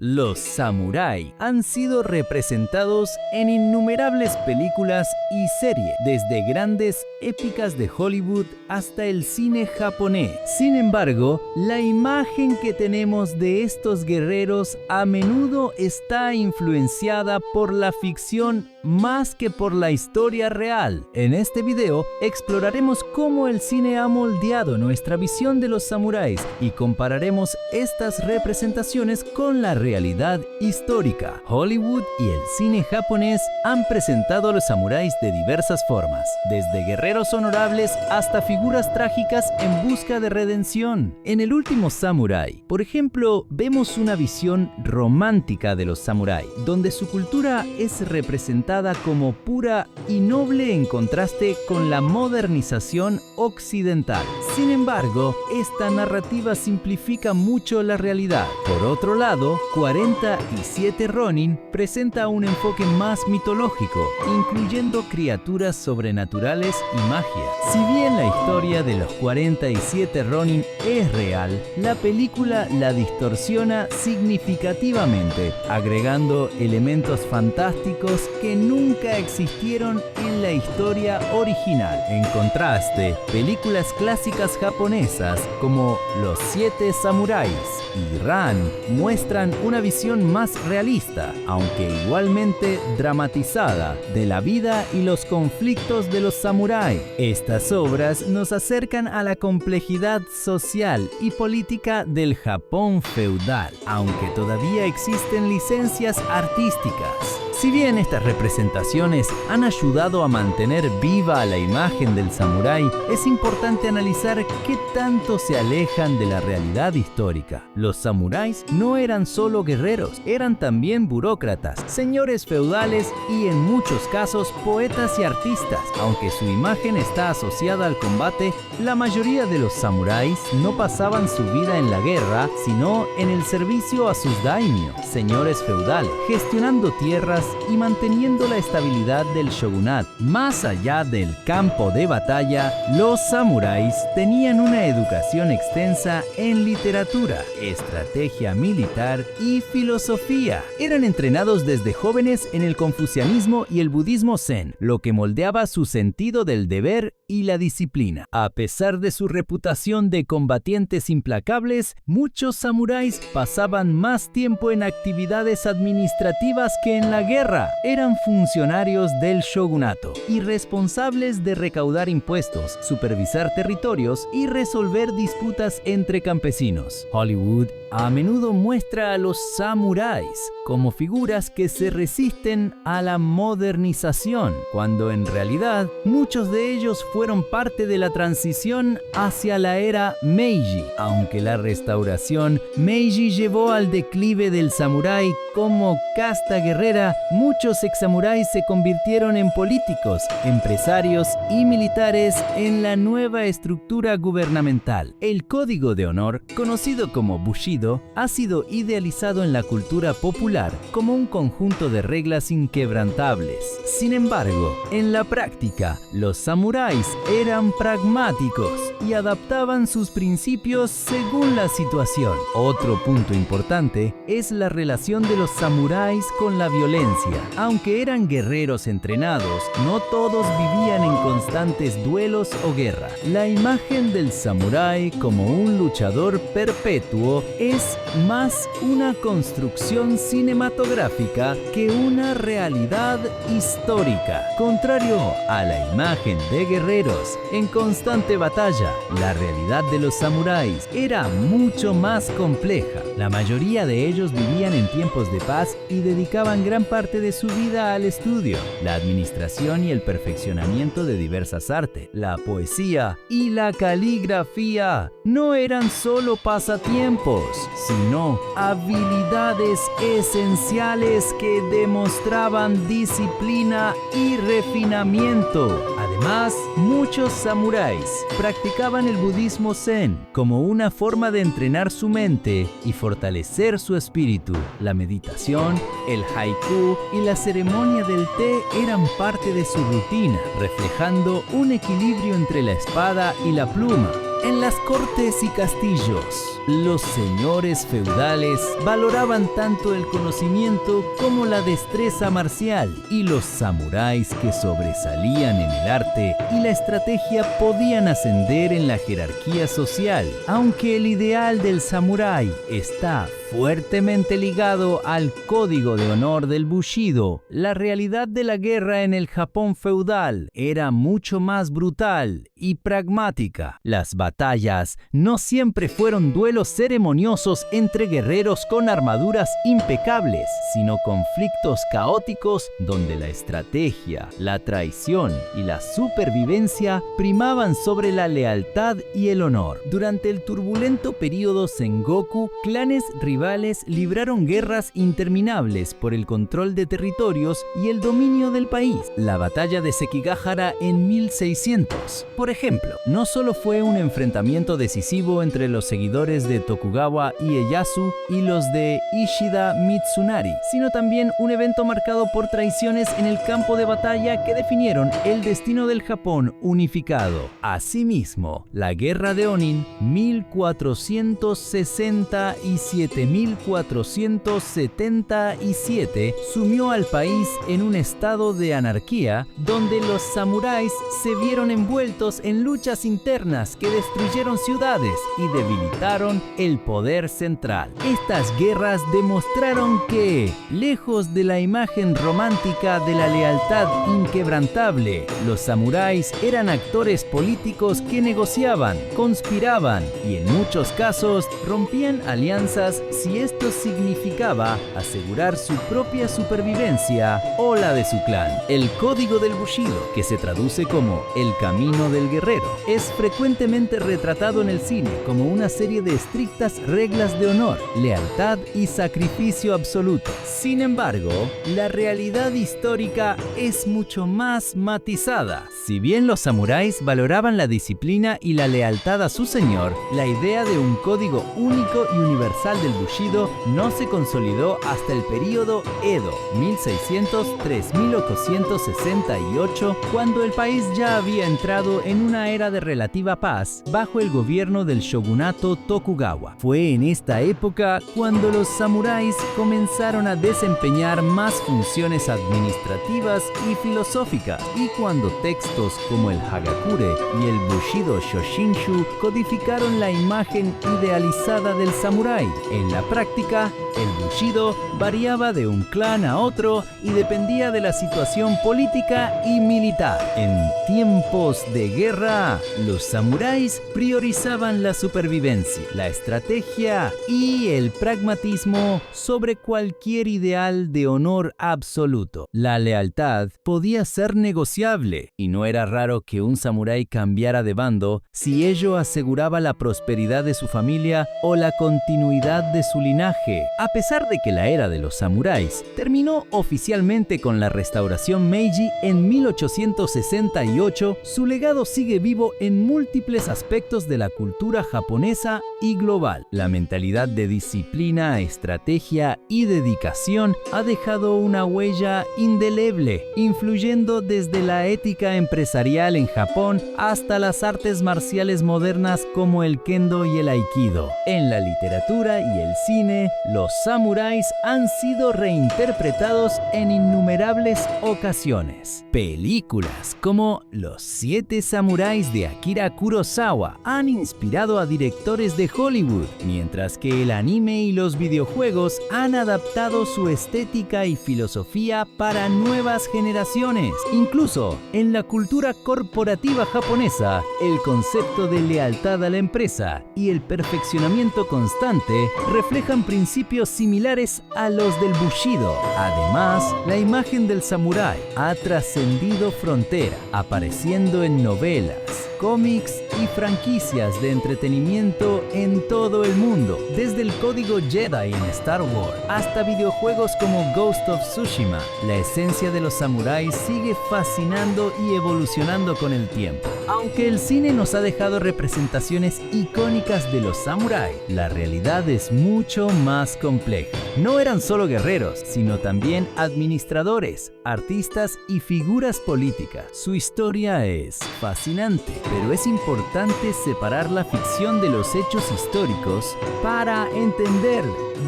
Los samurái han sido representados en innumerables películas y series, desde grandes épicas de Hollywood hasta el cine japonés. Sin embargo, la imagen que tenemos de estos guerreros a menudo está influenciada por la ficción más que por la historia real. En este video exploraremos cómo el cine ha moldeado nuestra visión de los samuráis y compararemos estas representaciones con la realidad histórica. Hollywood y el cine japonés han presentado a los samuráis de diversas formas, desde guerreros honorables hasta figuras trágicas en busca de redención. En El último samurái, por ejemplo, vemos una visión romántica de los samuráis, donde su cultura es representada como pura y noble en contraste con la modernización occidental. Sin embargo, esta narrativa simplifica mucho la realidad. Por otro lado, 47 Ronin presenta un enfoque más mitológico, incluyendo criaturas sobrenaturales y magia. Si bien la historia de los 47 Ronin es real, la película la distorsiona significativamente, agregando elementos fantásticos que nunca existieron en la historia original. En contraste, películas clásicas japonesas como Los 7 Samuráis y Ran muestran una visión más realista, aunque igualmente dramatizada, de la vida y los conflictos de los samuráis. Estas obras nos acercan a la complejidad social y política del Japón feudal, aunque todavía existen licencias artísticas. Si bien estas representaciones han ayudado a mantener viva la imagen del samurái, es importante analizar qué tanto se alejan de la realidad histórica. Los samuráis no eran solo guerreros, eran también burócratas, señores feudales y en muchos casos poetas y artistas. Aunque su imagen está asociada al combate, la mayoría de los samuráis no pasaban su vida en la guerra, sino en el servicio a sus daimyo, señores feudales, gestionando tierras y manteniendo la estabilidad del shogunat. Más allá del campo de batalla, los samuráis tenían una educación extensa en literatura, estrategia militar y filosofía. Eran entrenados desde jóvenes en el confucianismo y el budismo zen, lo que moldeaba su sentido del deber y la disciplina. A pesar de su reputación de combatientes implacables, muchos samuráis pasaban más tiempo en actividades administrativas que en la guerra. Eran funcionarios del shogunato y responsables de recaudar impuestos, supervisar territorios y resolver disputas entre campesinos. Hollywood a menudo muestra a los samuráis como figuras que se resisten a la modernización, cuando en realidad muchos de ellos fueron parte de la transición hacia la era Meiji. Aunque la restauración Meiji llevó al declive del samurái como casta guerrera, muchos ex-samuráis se convirtieron en políticos, empresarios y militares en la nueva estructura gubernamental. El código de honor, conocido como Bushido, ha sido idealizado en la cultura popular como un conjunto de reglas inquebrantables. Sin embargo, en la práctica, los samuráis eran pragmáticos y adaptaban sus principios según la situación. Otro punto importante es la relación de los samuráis con la violencia. Aunque eran guerreros entrenados, no todos vivían en constantes duelos o guerra. La imagen del samurái como un luchador perpetuo es más una construcción cinematográfica que una realidad histórica. Contrario a la imagen de guerreros en constante batalla, la realidad de los samuráis era mucho más compleja. La mayoría de ellos vivían en tiempos de paz y dedicaban gran parte de su vida al estudio, la administración y el perfeccionamiento de diversas artes. La poesía y la caligrafía no eran solo pasatiempos, sino habilidades esenciales que demostraban disciplina y refinamiento. Además, muchos samuráis practicaban el budismo zen como una forma de entrenar su mente y fortalecer su espíritu. La meditación, el haiku y la ceremonia del té eran parte de su rutina, reflejando un equilibrio entre la espada y la pluma. En las cortes y castillos, los señores feudales valoraban tanto el conocimiento como la destreza marcial, y los samuráis que sobresalían en el arte y la estrategia podían ascender en la jerarquía social. Aunque el ideal del samurái está fuertemente ligado al código de honor del Bushido, la realidad de la guerra en el Japón feudal era mucho más brutal y pragmática. Las batallas no siempre fueron duelos ceremoniosos entre guerreros con armaduras impecables, sino conflictos caóticos donde la estrategia, la traición y la supervivencia primaban sobre la lealtad y el honor. Durante el turbulento período Sengoku, clanes rivales libraron guerras interminables por el control de territorios y el dominio del país. La batalla de Sekigahara en 1600, por ejemplo, no solo fue un enfrentamiento decisivo entre los seguidores de Tokugawa Ieyasu y los de Ishida Mitsunari, sino también un evento marcado por traiciones en el campo de batalla que definieron el destino del Japón unificado. Asimismo, la Guerra de Onin 1477 sumió al país en un estado de anarquía donde los samuráis se vieron envueltos en luchas internas que destruyeron ciudades y debilitaron el poder central. Estas guerras demostraron que, lejos de la imagen romántica de la lealtad inquebrantable, los samuráis eran actores políticos que negociaban, conspiraban y en muchos casos rompían alianzas si esto significaba asegurar su propia supervivencia o la de su clan. El código del Bushido, que se traduce como el camino del guerrero, es frecuentemente retratado en el cine como una serie de estrictas reglas de honor, lealtad y sacrificio absoluto. Sin embargo, la realidad histórica es mucho más matizada. Si bien los samuráis valoraban la disciplina y la lealtad a su señor, la idea de un código único y universal del Bushido no se consolidó hasta el período Edo, 1600-3868, cuando el país ya había entrado en una era de relativa paz bajo el gobierno del shogunato Tokugawa. Fue en esta época cuando los samuráis comenzaron a desempeñar más funciones administrativas y filosóficas, y cuando textos como el Hagakure y el Bushido Shoshinshu codificaron la imagen idealizada del samurái. En la práctica, el Bushido variaba de un clan a otro y dependía de la situación política y militar. En tiempos de guerra, los samuráis priorizaban la supervivencia, la estrategia y el pragmatismo sobre cualquier ideal de honor absoluto. La lealtad podía ser negociable y no era raro que un samurái cambiara de bando si ello aseguraba la prosperidad de su familia o la continuidad de su linaje. A pesar de que la era de los samuráis terminó oficialmente con la restauración Meiji en 1868, su legado sigue vivo en múltiples aspectos de la cultura japonesa y global. La mentalidad de disciplina, estrategia y dedicación ha dejado una huella indeleble, influyendo desde la ética empresarial en Japón hasta las artes marciales modernas como el kendo y el aikido. En la literatura y el cine, los samuráis han sido reinterpretados en innumerables ocasiones. Películas como Los 7 samuráis de Akira Kurosawa han inspirado a directores de Hollywood, mientras que el anime y los videojuegos han adaptado su estética y filosofía para nuevas generaciones. Incluso en la cultura corporativa japonesa, el concepto de lealtad a la empresa y el perfeccionamiento constante reflejan principios similares a los del Bushido. Además, la imagen del samurái ha trascendido frontera, apareciendo en novelas, cómics y franquicias de entretenimiento en todo el mundo, desde el código Jedi en Star Wars hasta videojuegos como Ghost of Tsushima. La esencia de los samuráis sigue fascinando y evolucionando con el tiempo. Aunque el cine nos ha dejado representaciones icónicas de los samuráis, la realidad es mucho más compleja. No eran solo guerreros, sino también administradores, artistas y figuras políticas. Su historia es fascinante, pero es importante separar la ficción de los hechos históricos para entender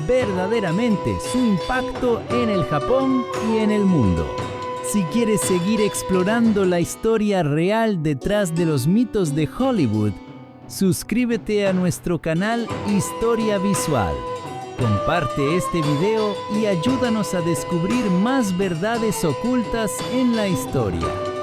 verdaderamente su impacto en el Japón y en el mundo. Si quieres seguir explorando la historia real detrás de los mitos de Hollywood, suscríbete a nuestro canal Historia Visual. Comparte este video y ayúdanos a descubrir más verdades ocultas en la historia.